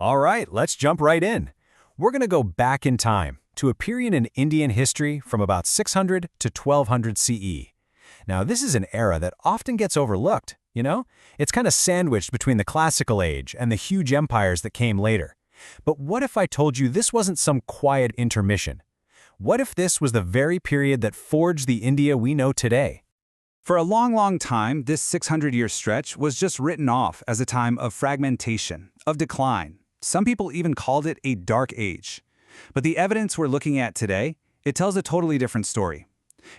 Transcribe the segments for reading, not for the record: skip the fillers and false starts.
All right, let's jump right in. We're going to go back in time to a period in Indian history from about 600 to 1200 CE. Now, this is an era that often gets overlooked, you know? It's kind of sandwiched between the classical age and the huge empires that came later. But what if I told you this wasn't some quiet intermission? What if this was the very period that forged the India we know today? For a long time, this 600-year stretch was just written off as a time of fragmentation, of decline. Some people even called it a dark age. But the evidence we're looking at today, it tells a totally different story.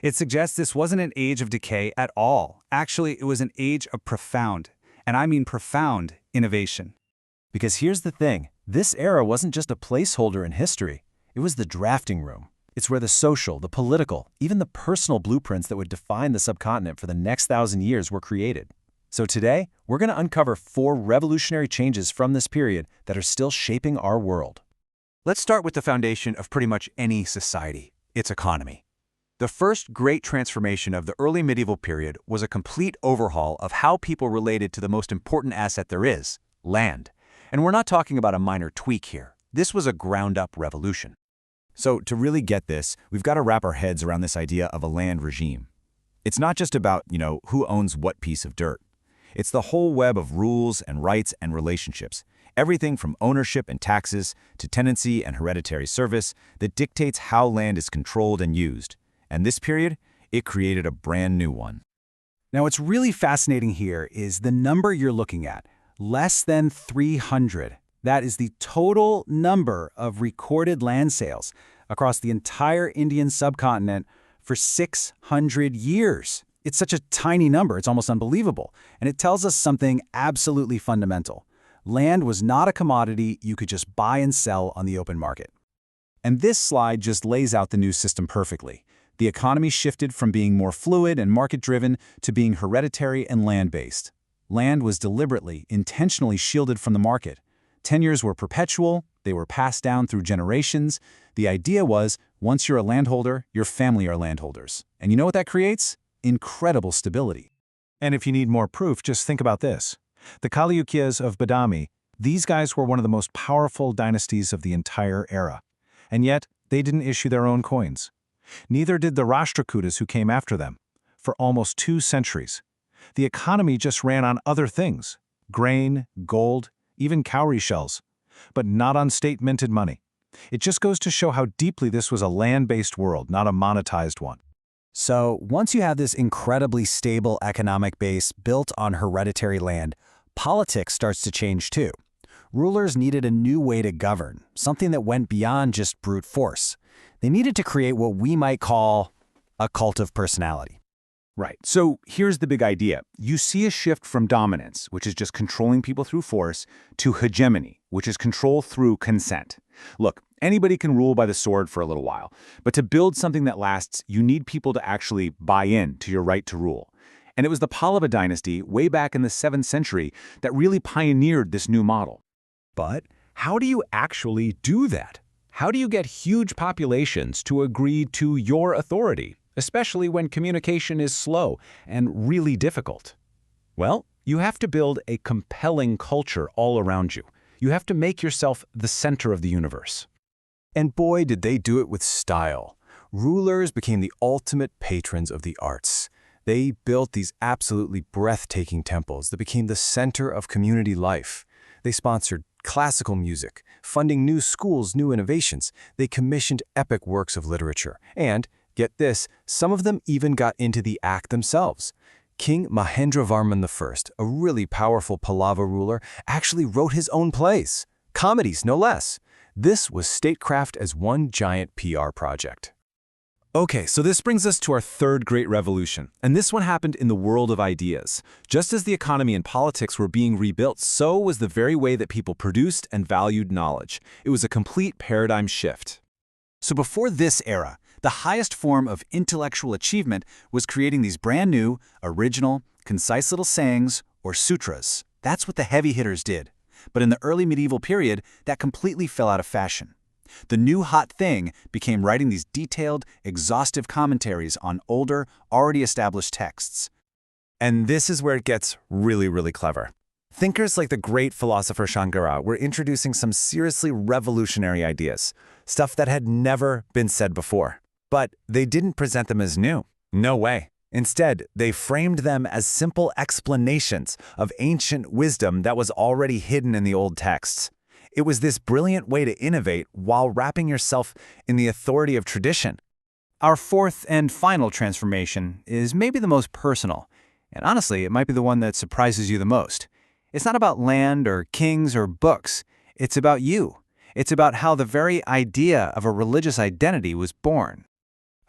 It suggests this wasn't an age of decay at all. Actually, it was an age of profound, and I mean profound, innovation. Because here's the thing, this era wasn't just a placeholder in history. It was the drafting room. It's where the social, the political, even the personal blueprints that would define the subcontinent for the next 1,000 years were created. So today, we're going to uncover 4 revolutionary changes from this period that are still shaping our world. Let's start with the foundation of pretty much any society, its economy. The first great transformation of the early medieval period was a complete overhaul of how people related to the most important asset there is, land. And we're not talking about a minor tweak here. This was a ground-up revolution. So to really get this, we've got to wrap our heads around this idea of a land regime. It's not just about, who owns what piece of dirt. It's the whole web of rules and rights and relationships, everything from ownership and taxes to tenancy and hereditary service that dictates how land is controlled and used. And this period, it created a brand new one. Now, what's really fascinating here is the number you're looking at, less than 300. That is the total number of recorded land sales across the entire Indian subcontinent for 600 years. It's such a tiny number, it's almost unbelievable. And it tells us something absolutely fundamental. Land was not a commodity you could just buy and sell on the open market. And this slide just lays out the new system perfectly. The economy shifted from being more fluid and market-driven to being hereditary and land-based. Land was deliberately, intentionally shielded from the market. Tenures were perpetual, they were passed down through generations. The idea was, once you're a landholder, your family are landholders. And you know what that creates? Incredible stability. And if you need more proof, just think about this. The Chalukyas of Badami, these guys were one of the most powerful dynasties of the entire era. And yet, they didn't issue their own coins. Neither did the Rashtrakutas who came after them. For almost 2 centuries. The economy just ran on other things. Grain, gold, even cowrie shells. But not on state-minted money. It just goes to show how deeply this was a land-based world, not a monetized one. So, once you have this incredibly stable economic base built on hereditary land, politics starts to change too. Rulers needed a new way to govern, something that went beyond just brute force. They needed to create what we might call a cult of personality. Right. So here's the big idea. You see a shift from dominance, which is just controlling people through force, to hegemony, which is control through consent. Look, anybody can rule by the sword for a little while, but to build something that lasts, you need people to actually buy in to your right to rule. And it was the Pallava dynasty, way back in the 7th century, that really pioneered this new model. But how do you actually do that? How do you get huge populations to agree to your authority, especially when communication is slow and really difficult? Well, you have to build a compelling culture all around you. You have to make yourself the center of the universe. And boy, did they do it with style. Rulers became the ultimate patrons of the arts. They built these absolutely breathtaking temples that became the center of community life. They sponsored classical music, funding new schools, new innovations. They commissioned epic works of literature. And, get this, some of them even got into the act themselves. King Mahendravarman I, a really powerful Pallava ruler, actually wrote his own plays. Comedies, no less. This was statecraft as one giant PR project. Okay, so this brings us to our third great revolution, and this one happened in the world of ideas. Just as the economy and politics were being rebuilt, so was the very way that people produced and valued knowledge. It was a complete paradigm shift. So before this era, the highest form of intellectual achievement was creating these brand new, original, concise little sayings, or sutras. That's what the heavy hitters did. But in the early medieval period, that completely fell out of fashion. The new hot thing became writing these detailed, exhaustive commentaries on older, already established texts. And this is where it gets really, really clever. Thinkers like the great philosopher Shankara were introducing some seriously revolutionary ideas, stuff that had never been said before. But they didn't present them as new. No way. Instead, they framed them as simple explanations of ancient wisdom that was already hidden in the old texts. It was this brilliant way to innovate while wrapping yourself in the authority of tradition. Our fourth and final transformation is maybe the most personal, and honestly, it might be the one that surprises you the most. It's not about land or kings or books. It's about you. It's about how the very idea of a religious identity was born.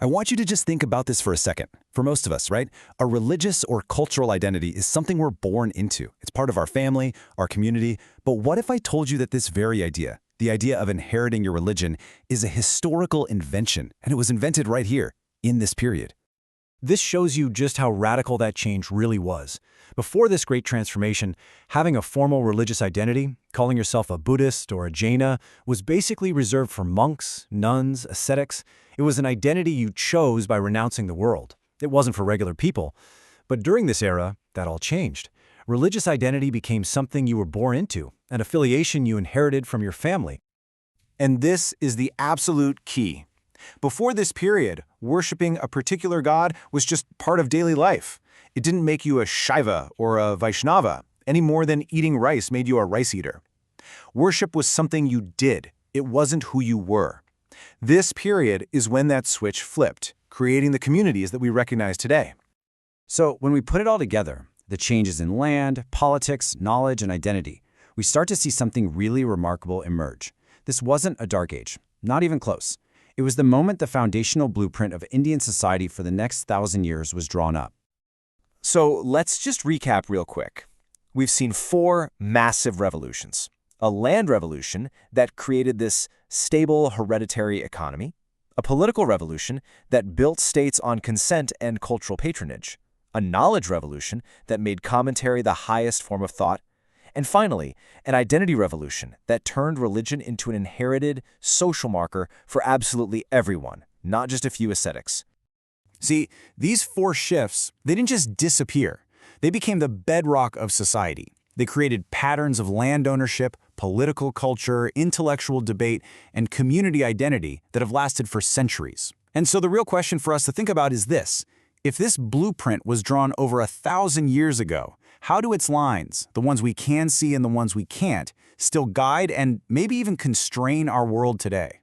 I want you to just think about this for a second. For most of us, right? A religious or cultural identity is something we're born into. It's part of our family, our community. But what if I told you that this very idea, the idea of inheriting your religion, is a historical invention, and it was invented right here, in this period? This shows you just how radical that change really was. Before this great transformation, having a formal religious identity, calling yourself a Buddhist or a Jaina, was basically reserved for monks, nuns, ascetics. It was an identity you chose by renouncing the world. It wasn't for regular people. But during this era, that all changed. Religious identity became something you were born into, an affiliation you inherited from your family. And this is the absolute key. Before this period, worshipping a particular god was just part of daily life. It didn't make you a Shaiva or a Vaishnava, any more than eating rice made you a rice eater. Worship was something you did. It wasn't who you were. This period is when that switch flipped, creating the communities that we recognize today. So when we put it all together, the changes in land, politics, knowledge, and identity, we start to see something really remarkable emerge. This wasn't a dark age, not even close. It was the moment the foundational blueprint of Indian society for the next 1,000 years was drawn up. So let's just recap real quick. We've seen 4 massive revolutions. A land revolution that created this stable hereditary economy, a political revolution that built states on consent and cultural patronage, a knowledge revolution that made commentary the highest form of thought, and finally, an identity revolution that turned religion into an inherited social marker for absolutely everyone, not just a few ascetics. See, these 4 shifts, they didn't just disappear. They became the bedrock of society. They created patterns of land ownership, political culture, intellectual debate, and community identity that have lasted for centuries. And so the real question for us to think about is this. If this blueprint was drawn over 1,000 years ago, how do its lines, the ones we can see and the ones we can't, still guide and maybe even constrain our world today?